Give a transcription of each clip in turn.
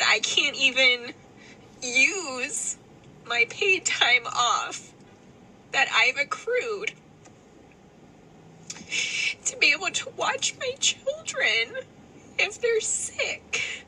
I can't even use my paid time off that I've accrued to be able to watch my children if they're sick.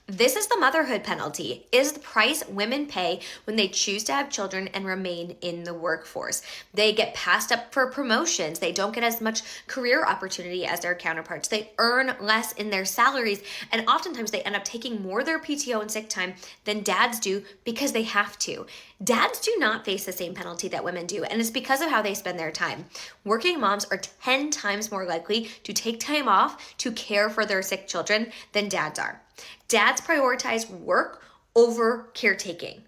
This is the motherhood penalty. It is the price women pay when they choose to have children and remain in the workforce. They get passed up for promotions. They don't get as much career opportunity as their counterparts. They earn less in their salaries, and oftentimes they end up taking more of their PTO and sick time than dads do because they have to. Dads do not face the same penalty that women do, and it's because of how they spend their time. Working moms are 10 times more likely to take time off to care for their sick children than dads are. Dads prioritize work over caretaking.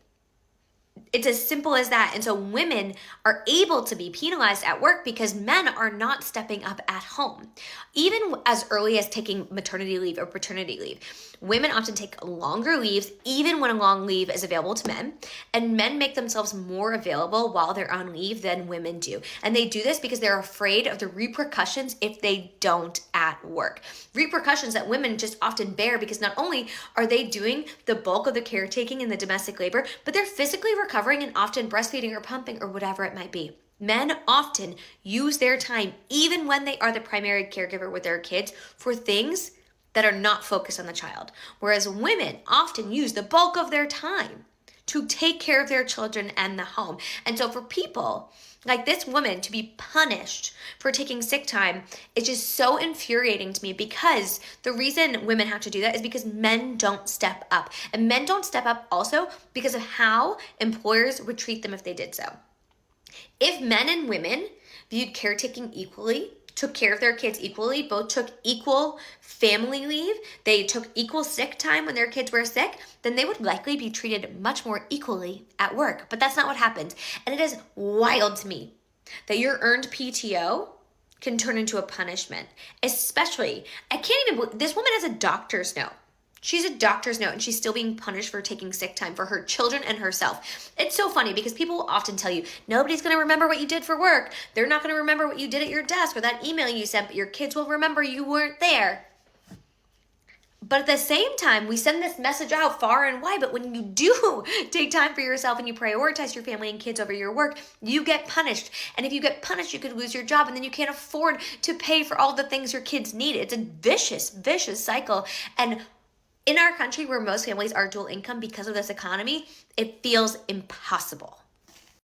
It's as simple as that. And so women are able to be penalized at work because men are not stepping up at home. Even as early as taking maternity leave or paternity leave, women often take longer leaves, even when a long leave is available to men. And men make themselves more available while they're on leave than women do. And they do this because they're afraid of the repercussions if they don't at work. Repercussions that women just often bear because not only are they doing the bulk of the caretaking and the domestic labor, but they're physically recovering and often breastfeeding or pumping or whatever it might be. Men often use their time, even when they are the primary caregiver with their kids, for things that are not focused on the child. Whereas women often use the bulk of their time to take care of their children and the home. And so for people like this woman to be punished for taking sick time is just so infuriating to me, because the reason women have to do that is because men don't step up. And men don't step up also because of how employers would treat them if they did so. If men and women viewed caretaking equally, took care of their kids equally, both took equal family leave, they took equal sick time when their kids were sick, then they would likely be treated much more equally at work. But that's not what happens. And it is wild to me that your earned PTO can turn into a punishment. Especially, I can't even believe, this woman has a doctor's note. She's a doctor's note and she's still being punished for taking sick time for her children and herself. It's so funny because people will often tell you, nobody's going to remember what you did for work. They're not going to remember what you did at your desk or that email you sent, but your kids will remember you weren't there. But at the same time, we send this message out far and wide, but when you do take time for yourself and you prioritize your family and kids over your work, you get punished. And if you get punished, you could lose your job, and then you can't afford to pay for all the things your kids need. It's a vicious, vicious cycle. And in our country where most families are dual income because of this economy, it feels impossible.